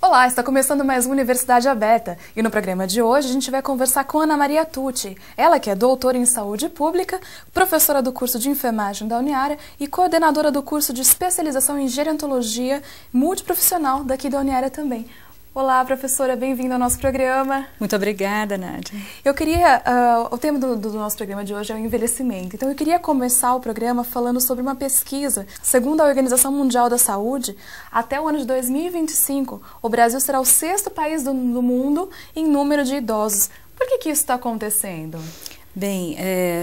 Olá, está começando mais uma Universidade Aberta e no programa de hoje a gente vai conversar com Ana Maria Tucci, ela que é doutora em saúde pública, professora do curso de enfermagem da Uniara e coordenadora do curso de especialização em gerontologia multiprofissional daqui da Uniara também. Olá, professora, bem-vinda ao nosso programa. Muito obrigada, Nádia. Eu queria, o tema do nosso programa de hoje é o envelhecimento, então eu queria começar o programa falando sobre uma pesquisa. Segundo a Organização Mundial da Saúde, até o ano de 2025, o Brasil será o 6º país do mundo em número de idosos. Por que isso está acontecendo? Bem,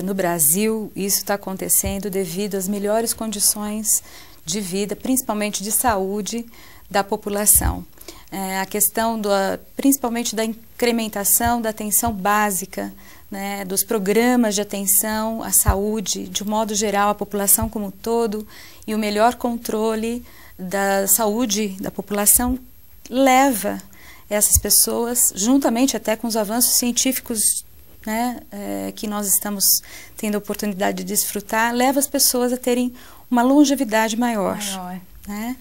no Brasil isso está acontecendo devido às melhores condições de vida, principalmente de saúde da população. A questão principalmente da incrementação da atenção básica, né, dos programas de atenção à saúde, de um modo geral, a população como um todo, e o melhor controle da saúde da população leva essas pessoas, juntamente até com os avanços científicos, né, que nós estamos tendo a oportunidade de desfrutar, leva as pessoas a terem uma longevidade maior. Né?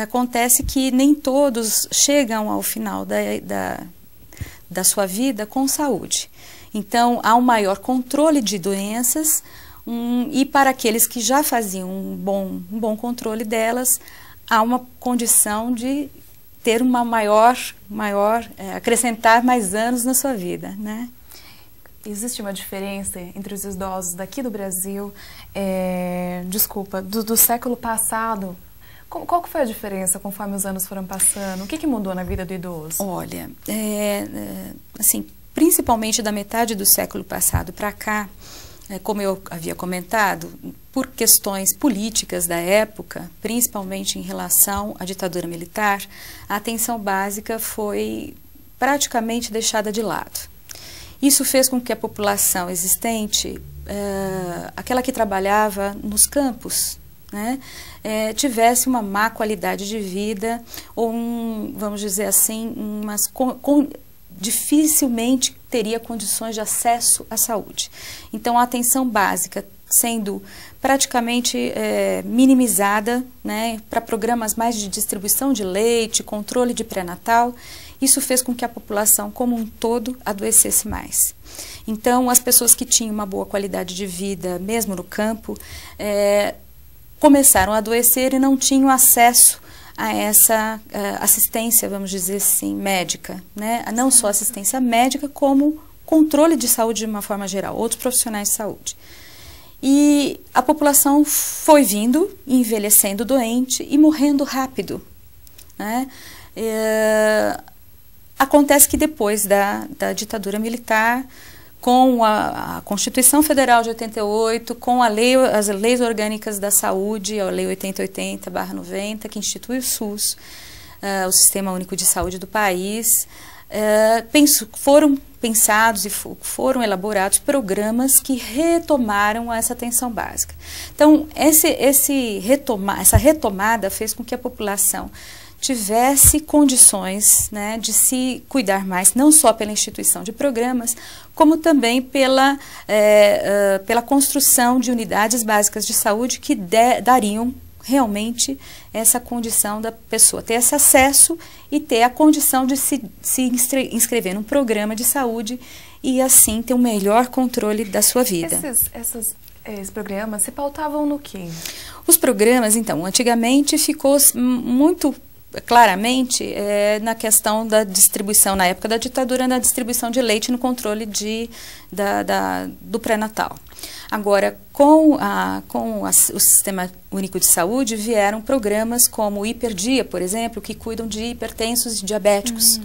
Acontece que nem todos chegam ao final da sua vida com saúde. Então, há um maior controle de doenças e para aqueles que já faziam um bom controle delas, há uma condição de ter uma acrescentar mais anos na sua vida, né? Existe uma diferença entre os idosos daqui do Brasil, do século passado? Qual que foi a diferença conforme os anos foram passando? O que mudou na vida do idoso? Olha, assim, principalmente da metade do século passado para cá, como eu havia comentado, por questões políticas da época, principalmente em relação à ditadura militar, a atenção básica foi praticamente deixada de lado. Isso fez com que a população existente, aquela que trabalhava nos campos, né, tivesse uma má qualidade de vida ou vamos dizer assim, dificilmente teria condições de acesso à saúde. Então a atenção básica sendo praticamente minimizada, né, para programas mais de distribuição de leite, controle de pré-natal, isso fez com que a população como um todo adoecesse mais. Então as pessoas que tinham uma boa qualidade de vida, mesmo no campo, começaram a adoecer e não tinham acesso a essa assistência, vamos dizer assim, médica, né? Não só assistência médica, como controle de saúde de uma forma geral, outros profissionais de saúde. E a população foi vindo, envelhecendo doente e morrendo rápido, né? Acontece que depois da ditadura militar, com a Constituição Federal de 88, com as leis orgânicas da saúde, a Lei 8080/90, que institui o SUS, o Sistema Único de Saúde do país, foram pensados e foram elaborados programas que retomaram essa atenção básica. Então, essa retomada fez com que a população tivesse condições, né, de se cuidar mais, não só pela instituição de programas, como também pela construção de unidades básicas de saúde que dariam realmente essa condição da pessoa ter esse acesso e ter a condição de se inscrever num programa de saúde e assim ter um melhor controle da sua vida. Esses programas se pautavam no quê? Os programas, então, antigamente ficou muito claramente na questão da distribuição, na época da ditadura, na distribuição de leite no controle do pré-natal. Agora, com o Sistema Único de Saúde, vieram programas como o Hiperdia, por exemplo, que cuidam de hipertensos e diabéticos,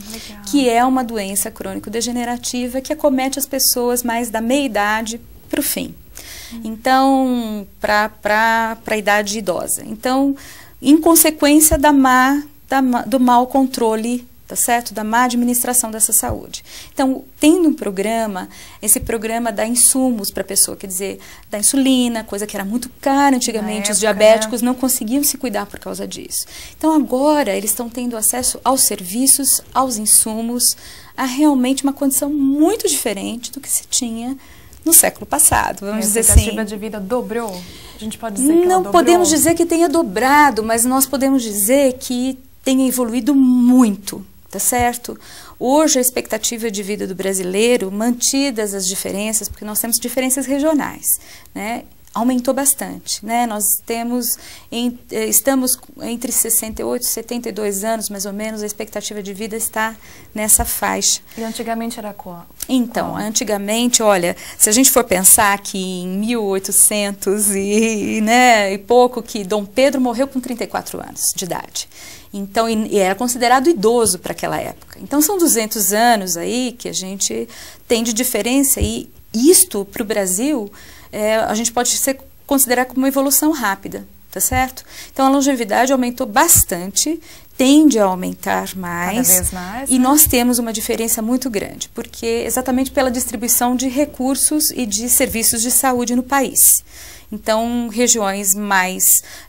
que é uma doença crônico-degenerativa que acomete as pessoas mais da meia-idade para o fim. Então, para a idade idosa. Então, em consequência do mau controle, tá certo? Da má administração dessa saúde. Então, tendo um programa, esse programa dá insumos para a pessoa, quer dizer, dá insulina, coisa que era muito cara antigamente, os diabéticos não conseguiam se cuidar por causa disso. Então, agora, eles estão tendo acesso aos serviços, aos insumos, a realmente uma condição muito diferente do que se tinha no século passado, vamos dizer assim. A expectativa de vida dobrou? A gente pode dizer que ela dobrou? Não podemos dizer que tenha dobrado, mas nós podemos dizer que tenha evoluído muito, tá certo? Hoje a expectativa de vida do brasileiro, mantidas as diferenças, porque nós temos diferenças regionais, né? Aumentou bastante, né? Nós estamos entre 68 e 72 anos, mais ou menos, a expectativa de vida está nessa faixa. E antigamente era qual? Então, antigamente, olha, se a gente for pensar que em 1800 e pouco, que Dom Pedro morreu com 34 anos de idade. Então, e era considerado idoso para aquela época. Então, são 200 anos aí que a gente tem de diferença, e isto para o Brasil a gente pode considerar como uma evolução rápida, tá certo? Então, a longevidade aumentou bastante, tende a aumentar mais, cada vez mais, e nós temos uma diferença muito grande, porque exatamente pela distribuição de recursos e de serviços de saúde no país. Então, regiões mais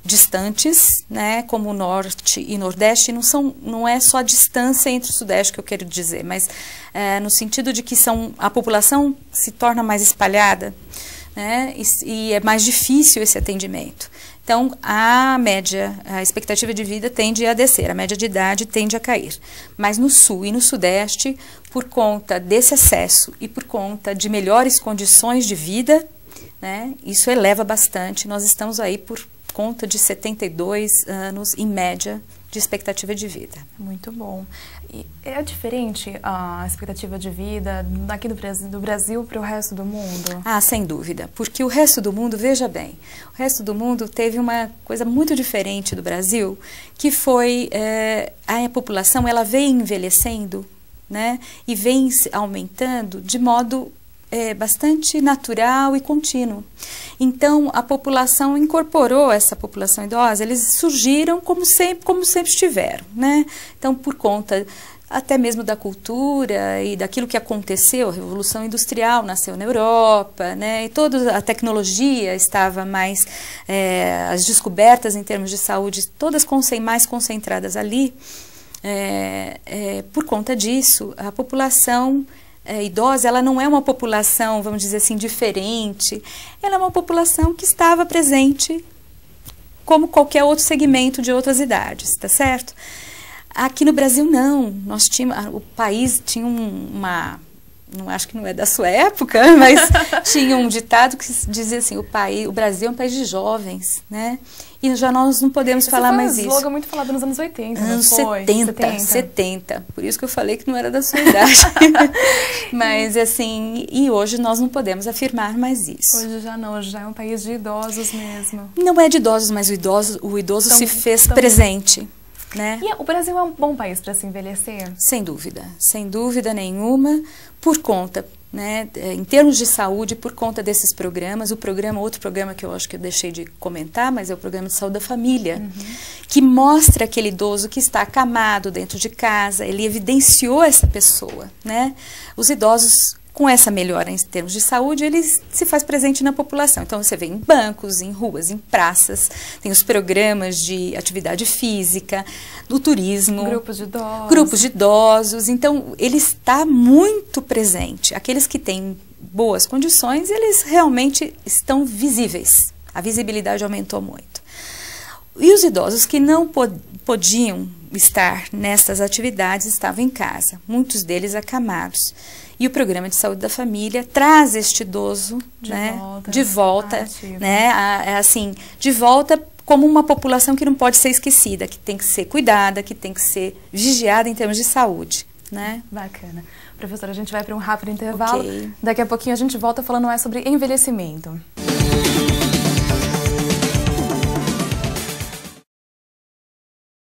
distantes, né, como o Norte e Nordeste, não é só a distância entre o Sudeste que eu quero dizer, mas no sentido de que a população se torna mais espalhada, né, e é mais difícil esse atendimento. Então, a expectativa de vida tende a descer, a média de idade tende a cair. Mas no Sul e no Sudeste, por conta desse acesso e por conta de melhores condições de vida, né, isso eleva bastante. Nós estamos aí por conta de 72 anos, em média, de expectativa de vida. Muito bom. E é diferente a expectativa de vida daqui do Brasil para o resto do mundo? Ah, sem dúvida. Porque o resto do mundo, veja bem, o resto do mundo teve uma coisa muito diferente do Brasil, que foi a população, ela vem envelhecendo, né, e vem aumentando de modo bastante natural e contínuo. Então, a população incorporou essa população idosa, eles surgiram como sempre estiveram, né? Então, por conta até mesmo da cultura e daquilo que aconteceu, a Revolução Industrial nasceu na Europa, né? E toda a tecnologia estava mais, as descobertas em termos de saúde, todas mais concentradas ali. Por conta disso, a população idosa, ela não é uma população, vamos dizer assim, diferente, ela é uma população que estava presente como qualquer outro segmento de outras idades, tá certo? Aqui no Brasil não, o país tinha não acho que não é da sua época, mas tinha um ditado que dizia assim, o Brasil é um país de jovens, né? E já nós não podemos falar mais isso. Esse slogan muito falado nos anos 80, anos não foi? 70. Por isso que eu falei que não era da sua idade. Mas assim, e hoje nós não podemos afirmar mais isso. Hoje já não, hoje já é um país de idosos mesmo. Não é de idosos, mas o idoso se fez presente. Né? E o Brasil é um bom país para se envelhecer? Sem dúvida nenhuma, por conta, né, em termos de saúde, por conta desses programas. Outro programa que eu acho que eu deixei de comentar, mas é o programa de saúde da família, que mostra aquele idoso que está acamado dentro de casa, ele evidenciou essa pessoa, né? Os idosos, com essa melhora em termos de saúde, ele se faz presente na população. Então, você vê em bancos, em ruas, em praças, tem os programas de atividade física, do turismo. Grupos de idosos. Então, ele está muito presente. Aqueles que têm boas condições, eles realmente estão visíveis. A visibilidade aumentou muito. E os idosos que não podiam estar nessas atividades estavam em casa, muitos deles acamados. E o programa de saúde da família traz este idoso de volta, de volta como uma população que não pode ser esquecida, que tem que ser cuidada, que tem que ser vigiada em termos de saúde, né? Bacana. Professora, a gente vai para um rápido intervalo. Okay. Daqui a pouquinho a gente volta falando mais sobre envelhecimento.